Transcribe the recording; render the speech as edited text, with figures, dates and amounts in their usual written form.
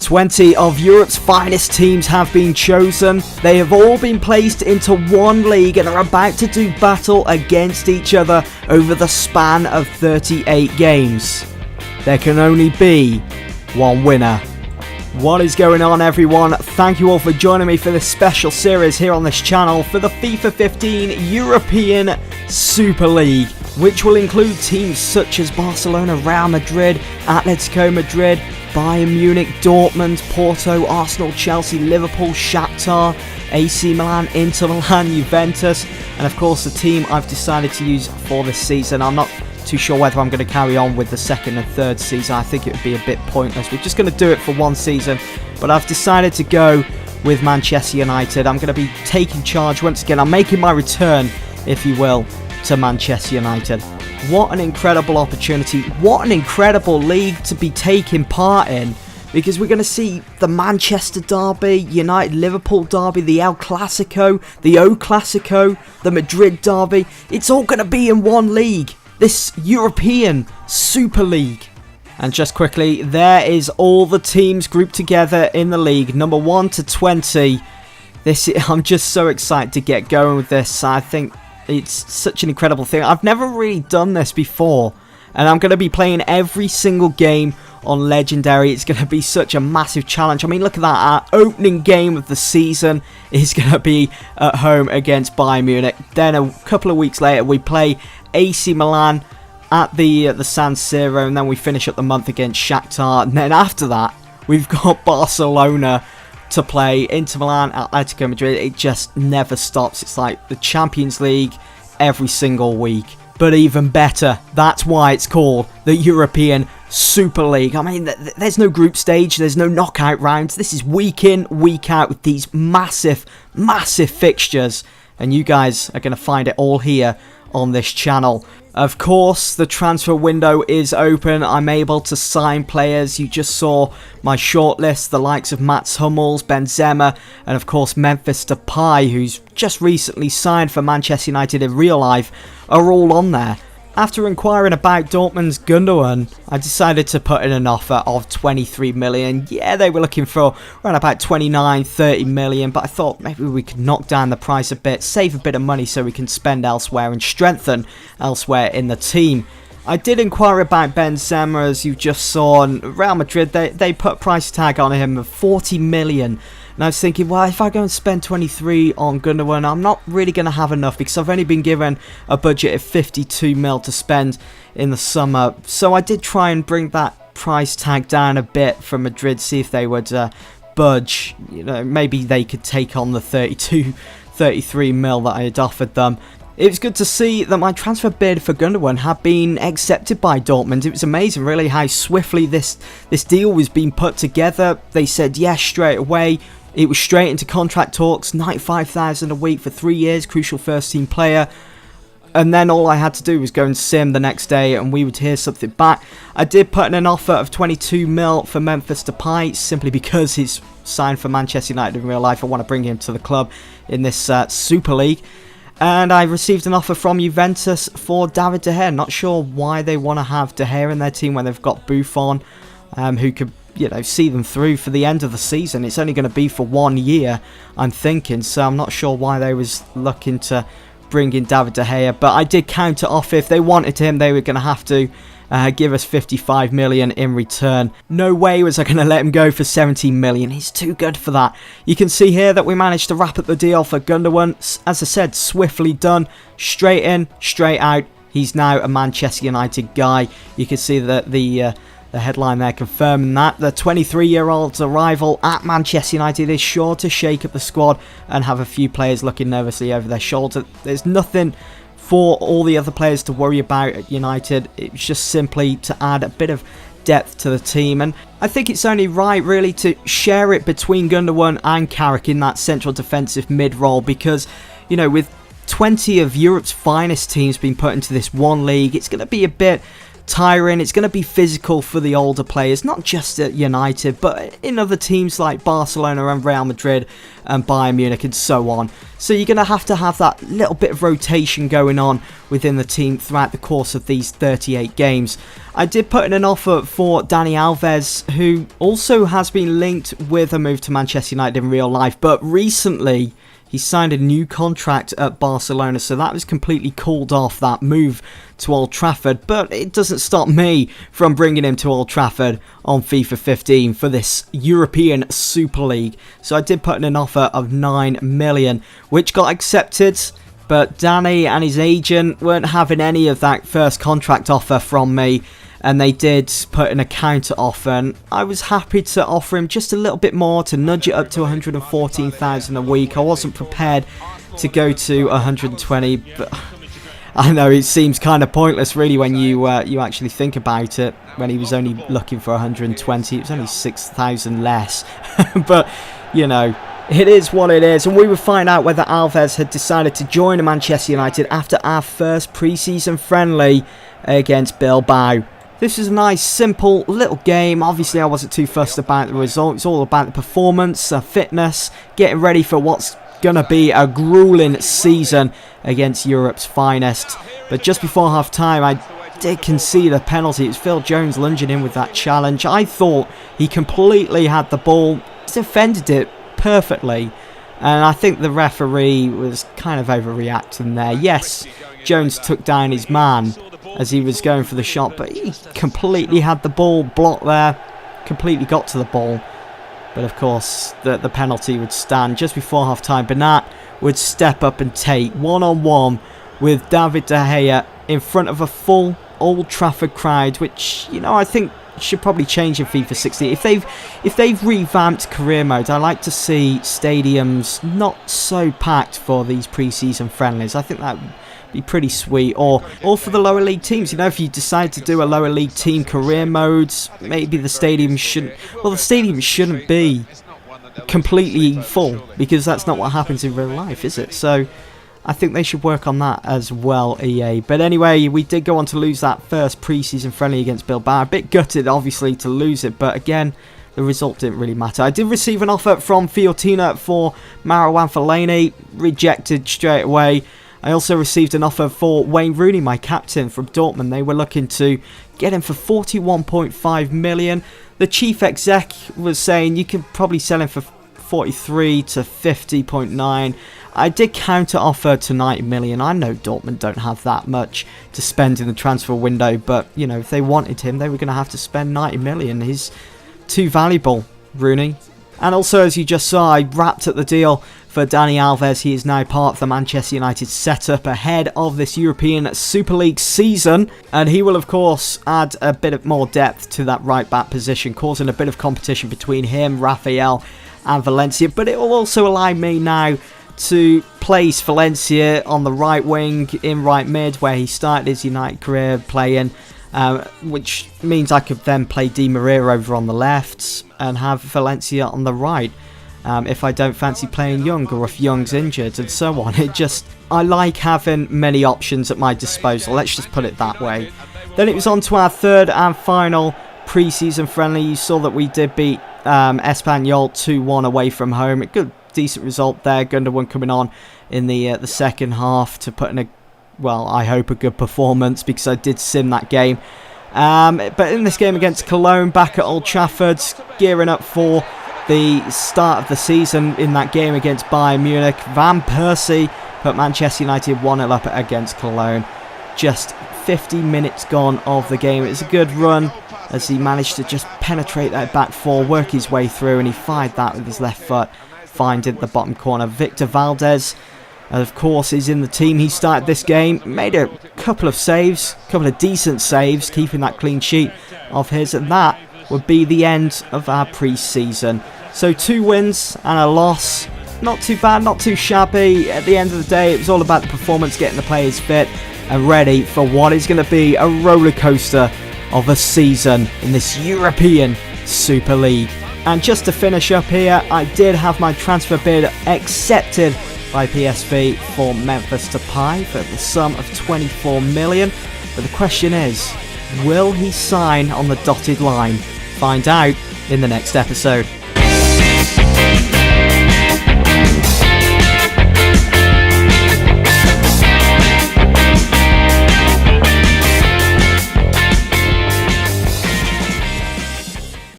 20 of Europe's finest teams have been chosen. They have all been placed into one league and are about to do battle against each other over the span of 38 games. There can only be one winner. What is going on, everyone? Thank you all for joining me for this special series here on this channel for the FIFA 15 European Super League, which will include teams such as Barcelona, Real Madrid, Atletico Madrid, Bayern Munich, Dortmund, Porto, Arsenal, Chelsea, Liverpool, Shakhtar, AC Milan, Inter Milan, Juventus, and of course the team I've decided to use for this season. I'm not too sure whether I'm going to carry on with the second and third season. I think it would be a bit pointless. We're just going to do it for one season, but I've decided to go with Manchester United. I'm going to be taking charge once again. I'm making my return, if you will, to Manchester United. What an incredible opportunity. What an incredible league to be taking part in, because we're going to see the Manchester Derby, United-Liverpool Derby, the El Clasico, the O Clasico, the Madrid Derby. It's all going to be in one league, this European Super League. And just quickly, there is all the teams grouped together in the league, number 1 to 20. I'm just so excited to get going with this. I think it's such an incredible thing. I've never really done this before, and I'm going to be playing every single game on Legendary. It's going to be such a massive challenge. I mean, look at that. Our opening game of the season is going to be at home against Bayern Munich. Then a couple of weeks later, we play AC Milan at the San Siro, and then we finish up the month against Shakhtar. And then after that, we've got Barcelona to play, Inter Milan, Atletico Madrid. It just never stops. It's like the Champions League every single week. But even better, that's why it's called the European Super League. I mean, there's no group stage, there's no knockout rounds. This is week in, week out with these massive, massive fixtures. And you guys are going to find it all here on this channel. Of course, the transfer window is open. I'm able to sign players. You just saw my shortlist, the likes of Mats Hummels, Benzema, and of course Memphis Depay, who's just recently signed for Manchester United in real life, are all on there. After inquiring about Dortmund's Gundogan, I decided to put in an offer of 23 million. Yeah, they were looking for around about 29, 30 million, but I thought maybe we could knock down the price a bit, save a bit of money so we can spend elsewhere and strengthen elsewhere in the team. I did inquire about Benzema, as you just saw, and Real Madrid, they put a price tag on him of 40 million. And I was thinking, well, if I go and spend 23 on Gundogan, I'm not really going to have enough, because I've only been given a budget of 52 mil to spend in the summer. So I did try and bring that price tag down a bit for Madrid, see if they would budge. You know, maybe they could take on the 33 mil that I had offered them. It was good to see that my transfer bid for Gundogan had been accepted by Dortmund. It was amazing, really, how swiftly this deal was being put together. They said yes straight away. It was straight into contract talks, 95,000 a week for 3 years, crucial first team player. And then all I had to do was go and sim the next day and we would hear something back. I did put in an offer of 22 mil for Memphis Depay, simply because he's signed for Manchester United in real life. I want to bring him to the club in this Super League. And I received an offer from Juventus for David De Gea. Not sure why they want to have De Gea in their team when they've got Buffon, who could, you know, see them through for the end of the season. It's only going to be for 1 year, I'm thinking, so I'm not sure why they was looking to bring in David De Gea, but I did counter offer. If they wanted him, they were going to have to give us 55 million in return. No way was I going to let him go for 17 million. He's too good for that. You can see here that we managed to wrap up the deal for Gundogan. As I said, swiftly done, straight in, straight out. He's now a Manchester United guy. You can see that the headline there confirming that. The 23-year-old's arrival at Manchester United is sure to shake up the squad and have a few players looking nervously over their shoulder. There's nothing for all the other players to worry about at United. It's just simply to add a bit of depth to the team, and I think it's only right really to share it between Gundogan and Carrick in that central defensive mid role, because, you know, with 20 of Europe's finest teams being put into this one league, it's going to be a bit tiring. It's going to be physical for the older players, not just at United, but in other teams like Barcelona and Real Madrid and Bayern Munich and so on. So you're going to have that little bit of rotation going on within the team throughout the course of these 38 games. I did put in an offer for Dani Alves, who also has been linked with a move to Manchester United in real life, but recently he signed a new contract at Barcelona, so that was completely called off, that move to Old Trafford. But it doesn't stop me from bringing him to Old Trafford on FIFA 15 for this European Super League. So I did put in an offer of 9 million, which got accepted. But Danny and his agent weren't having any of that first contract offer from me, and they did put in a counter offer, and I was happy to offer him just a little bit more to nudge it up to 114,000 a week. I wasn't prepared to go to 120, but I know it seems kind of pointless really when you actually think about it. When he was only looking for 120, it was only 6,000 less. But you know, it is what it is, and we would find out whether Alves had decided to join Manchester United after our first pre-season friendly against Bilbao. This is a nice, simple little game. Obviously, I wasn't too fussed about the result. It's all about the performance, fitness, getting ready for what's going to be a grueling season against Europe's finest. But just before half-time, I did concede a penalty. It was Phil Jones lunging in with that challenge. I thought he completely had the ball, defended it perfectly, and I think the referee was kind of overreacting there. Yes, Jones took down his man as he was going for the shot, but he completely had the ball blocked there, completely got to the ball. But of course, the penalty would stand. Just before half-time, Bernat would step up and take one-on-one with David De Gea in front of a full Old Trafford crowd, which, you know, I think should probably change in FIFA 16. If they've revamped career mode, I like to see stadiums not so packed for these pre-season friendlies. I think that would be pretty sweet. Or for the lower league teams, you know, if you decide to do a lower league team career modes, maybe the stadium shouldn't. Well, the stadium shouldn't be completely full, because that's not what happens in real life, is it? So I think they should work on that as well, EA. But anyway, we did go on to lose that first pre-season friendly against Bilbao. A bit gutted, obviously, to lose it, but again, the result didn't really matter. I did receive an offer from Fiorentina for Marouane Fellaini, rejected straight away. I also received an offer for Wayne Rooney, my captain, from Dortmund. They were looking to get him for 41.5 million. The chief exec was saying you could probably sell him for 43 to 50.9. I did counter offer to 90 million. I know Dortmund don't have that much to spend in the transfer window, but you know, if they wanted him, they were going to have to spend 90 million. He's too valuable, Rooney. And also, as you just saw, I wrapped up the deal for Dani Alves. He is now part of the Manchester United setup ahead of this European Super League season, and he will of course add a bit more depth to that right back position, causing a bit of competition between him, Rafael and Valencia. But it will also allow me now to place Valencia on the right wing, in right mid, where he started his United career playing, which means I could then play Di Maria over on the left and have Valencia on the right, if I don't fancy playing Young, or if Young's injured, and so on. I like having many options at my disposal, let's just put it that way. Then it was on to our third and final pre-season friendly. You saw that we did beat Espanyol 2-1 away from home. A good, decent result there. Gundogan coming on in the second half to put in a, well, I hope a good performance, because I did sim that game. But in this game against Cologne, back at Old Trafford, gearing up for the start of the season in that game against Bayern Munich, Van Persie put Manchester United 1-0 up against Cologne. Just 50 minutes gone of the game. It was a good run as he managed to just penetrate that back four, work his way through, and he fired that with his left foot, finding the bottom corner. Victor Valdez, of course, is in the team. He started this game, made a couple of saves, a couple of decent saves, keeping that clean sheet of his, and that would be the end of our pre-season. So 2 wins and a loss. Not too bad, not too shabby. At the end of the day, it was all about the performance, getting the players fit and ready for what is going to be a roller coaster of a season in this European Super League. And just to finish up here, I did have my transfer bid accepted by PSV for Memphis Depay for the sum of 24 million. But the question is, Will he sign on the dotted line? Find out in the next episode.